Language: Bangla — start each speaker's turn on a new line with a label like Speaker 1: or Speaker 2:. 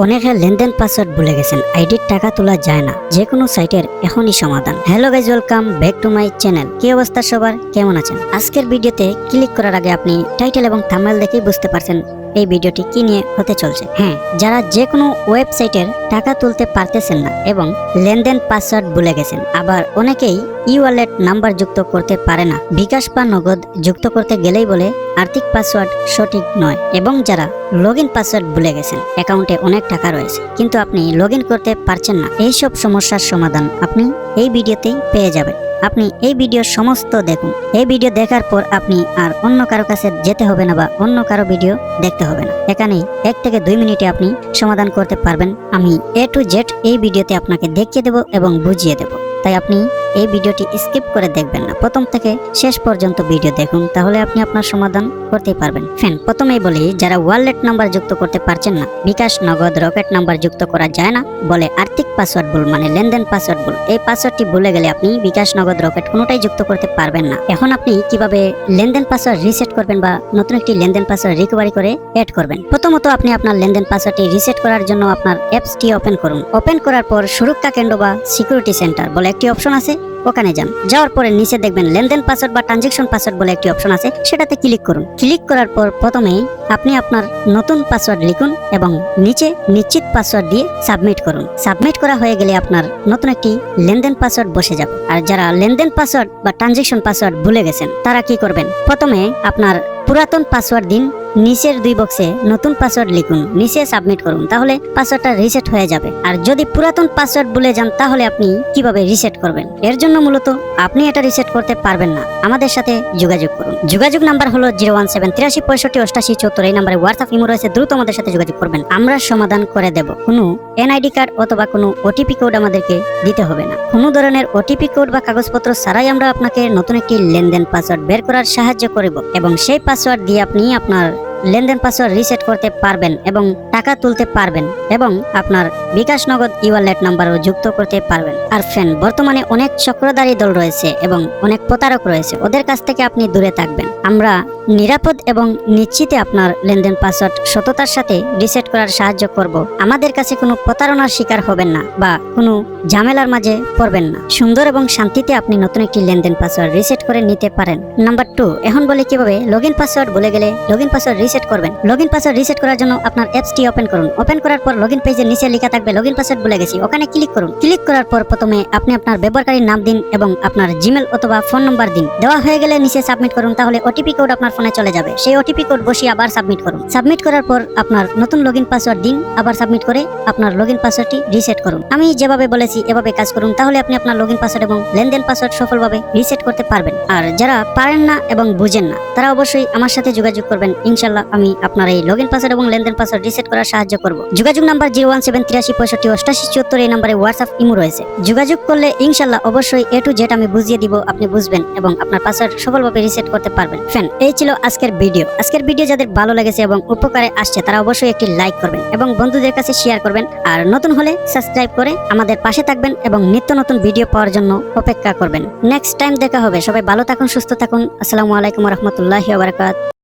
Speaker 1: অনেকে লেনদেন পাসওয়ার্ড ভুলে গেছেন, আইডির টাকা তোলা যায় না। যে কোনো সাইটের এখনই সমাধান। Hello guys, welcome back to my channel. কি অবস্থা সবার, কেমন আছেন? আজকের ভিডিওতে ক্লিক করার আগে আপনি টাইটেল এবং থাম্বনেল দেখেই বুঝতে পারছেন এই ভিডিওটি কি নিয়ে হতে চলছে। হ্যাঁ, যারা যে কোনো ওয়েবসাইটের টাকা তুলতে পারতেছেন না এবং লেনদেন পাসওয়ার্ড ভুলে গেছেন, আবার অনেকেই ই ওয়ালেট নাম্বার যুক্ত করতে পারে না, বিকাশ বা নগদ যুক্ত করতে গেলেই বলে আর্থিক পাসওয়ার্ড সঠিক নয়, এবং যারা লগইন পাসওয়ার্ড ভুলে গেছেন, অ্যাকাউন্টে অনেক টাকা রয়েছে কিন্তু আপনি লগইন করতে পারছেন না, এইসব সমস্যার সমাধান আপনি এই ভিডিওতেই পেয়ে যাবেন। আপনি এই ভিডিও সমস্ত দেখুন। এই ভিডিও দেখার পর আপনি আর অন্য কারো কাছে যেতে হবে না বা অন্য কারো ভিডিও দেখতে হবে না। এখানেই 1 থেকে 2 মিনিটে আপনি সমাধান করতে পারবেন। আমি A to Z এই ভিডিওতে আপনাকে দেখিয়ে দেব এবং বুঝিয়ে দেব। তাই আপনি এই ভিডিওটি স্কিপ করে দেখবেন না, প্রথম থেকে শেষ পর্যন্ত ভিডিও দেখুন, তাহলে আপনি আপনার সমাধান করতেই পারবেন। প্রথমেই বলি, যারা ওয়ালেট নাম্বার যুক্ত করতে পারছেন না, বিকাশ, নগদ, রকেট নাম্বার যুক্ত করা যায় না বলে আর্থিক পাসওয়ার্ড ভুল, মানে লেনদেন পাসওয়ার্ড ভুল। এই পাসওয়ার্ডটি ভুলে গেলে আপনি বিকাশ, নগদ, রকেট কোনোটাই যুক্ত করতে পারবেন না। এখন আপনি কিভাবে লেনদেন পাসওয়ার্ড রিসেট করবেন বা নতুন একটি লেনদেন পাসওয়ার্ড রিকভারি করে অ্যাড করবেন? প্রথমত আপনি আপনার লেনদেন পাসওয়ার্ডটি রিসেট করার জন্য আপনার অ্যাপসটি ওপেন করুন। ওপেন করার পর সুরক্ষা কেন্দ্র বা সিকিউরিটি সেন্টার বলে একটি অপশন আছে, ওখানে যান। যাওয়ার পরে নিচে দেখবেন লেনদেন পাসওয়ার্ড বা ট্রানজেকশন পাসওয়ার্ড বলে একটি অপশন আছে, সেটাতে ক্লিক করুন। ক্লিক করার পর প্রথমে আপনি আপনার নতুন পাসওয়ার্ড লিখুন এবং নিচে নিশ্চিত পাসওয়ার্ড দিয়ে সাবমিট করুন। সাবমিট করা হয়ে গেলে আপনার নতুন একটি লেনদেন পাসওয়ার্ড বসে যাবে। আর যারা লেনদেন পাসওয়ার্ড বা ট্রানজেকশন পাসওয়ার্ড ভুলে গেছেন, তারা কি করবেন? প্রথমে আপনার পুরাতন পাসওয়ার্ড দিন, নিচের 2 বক্সে নতুন পাসওয়ার্ড লিখুন, নিচে সাবমিট করুন, তাহলে পাসওয়ার্ডটা রিসেট হয়ে যাবে। আর যদি পুরাতন পাসওয়ার্ড ভুলে যান, তাহলে আপনি কিভাবে রিসেট করবেন? এর জন্য মূলত আপনি এটা রিসেট করতে পারবেন না, আমাদের সাথে যোগাযোগ করুন। যোগাযোগ নাম্বার হলো 01783658474। এই নাম্বারে হোয়াটসঅ্যাপ, ইমো রয়েছে, দ্রুত আমাদের সাথে যোগাযোগ করবেন, আমরা সমাধান করে দেব। কোনো এনআইডি কার্ড অথবা কোনো ওটিপি কোড আমাদেরকে দিতে হবে না। কোনো ধরনের ওটিপি কোড বা কাগজপত্র ছাড়াই আমরা আপনাকে নতুন একটি লেনদেন পাসওয়ার্ড বের করার সাহায্য করব, এবং সেই পাসওয়ার্ড দিয়ে আপনি আপনার লেনদেন পাসওয়ার্ড রিসেট করতে পারবেন এবং টাকা তুলতে পারবেন, এবং আপনার বিকাশ, নগদ, ই ওয়ালেট নাম্বারও যুক্ত করতে পারবেন। আর বর্তমানে অনেক চক্রধারী দল রয়েছে এবং অনেক প্রতারক রয়েছে, ওদের কাছ থেকে আপনি দূরে থাকবেন। আমরা নিরাপদ এবং নিশ্চিতে আপনার লেনদেন পাসওয়ার্ড সততার সাথে রিসেট করার সাহায্য করব। আমাদের কাছে কোনো প্রতারণার শিকার হবেন না বা কোনো ঝামেলার মাঝে পড়বেন না। সুন্দর এবং শান্তিতে আপনি নতুন একটি লেনদেন পাসওয়ার্ড রিসেট করে নিতে পারেন। নাম্বার 2, এখন বলে কিভাবে লগইন পাসওয়ার্ড ভুলে গেলে লগইন পাসওয়ার্ড রিসেট করবেন। লগইন পাসওয়ার্ড রিসেট করার জন্য আপনার অ্যাপসটি ওপেন করুন। ওপেন করার পর লগইন পেজের নিচে লেখা থাকবে লগইন পাসওয়ার্ড ভুলে গেছি, ওখানে ক্লিক করুন। ক্লিক করার পর প্রথমে আপনি আপনার ব্যবহারকারীর নাম দিন এবং আপনার জিমেল অথবা ফোন নম্বর দিন। দেওয়া হয়ে গেলে নিচে সাবমিট করুন, তাহলে ওটিপি কোড আপনার ফোনে চলে যাবে। সেই ওটিপি কোড বসিয়ে আবার সাবমিট করুন। সাবমিট করার পর আপনার নতুন লগইন পাসওয়ার্ড দিন, আবার সাবমিট করে আপনার লগইন পাসওয়ার্ডটি রিসেট করুন। আমি যেভাবে বলেছি এভাবে কাজ করুন, তাহলে আপনি আপনার লগইন পাসওয়ার্ড এবং লেনদেন পাসওয়ার্ড সফলভাবে রিসেট করতে পারবেন। আর যারা পারেন না এবং বুঝেন না, তারা অবশ্যই আমার সাথে যোগাযোগ করবেন। ইনশাআল্লাহ আমি আপনার এই লগইন পাসওয়ার্ড এবং লেনদেন পাসওয়ার্ড রিসেট করার সাহায্য করব। যোগাযোগ নাম্বার 01783658474। এই নাম্বারে হোয়াটসঅ্যাপ, ইমো রয়েছে, যোগাযোগ করলে ইনশাআল্লাহ অবশ্যই A to Z আমি বুঝিয়ে দিব, আপনি বুঝবেন এবং আপনার পাসওয়ার্ড সফলভাবে রিসেট করতে পারবেন। এই ছিল আজকের ভিডিও। আজকের ভিডিও যাদের ভালো লেগেছে এবং উপকারে আসছে, তারা অবশ্যই একটি লাইক করবেন এবং বন্ধুদের কাছে শেয়ার করবেন। আর নতুন হলে সাবস্ক্রাইব করে আমাদের পাশে থাকবেন এবং নিত্য নতুন ভিডিও পাওয়ার জন্য অপেক্ষা করবেন। নেক্সট টাইম দেখা হবে। সবাই ভালো থাকুন, সুস্থ থাকুন। আসসালামু আলাইকুম ওয়া রাহমাতুল্লাহি ওয়া বারাকাতুহু।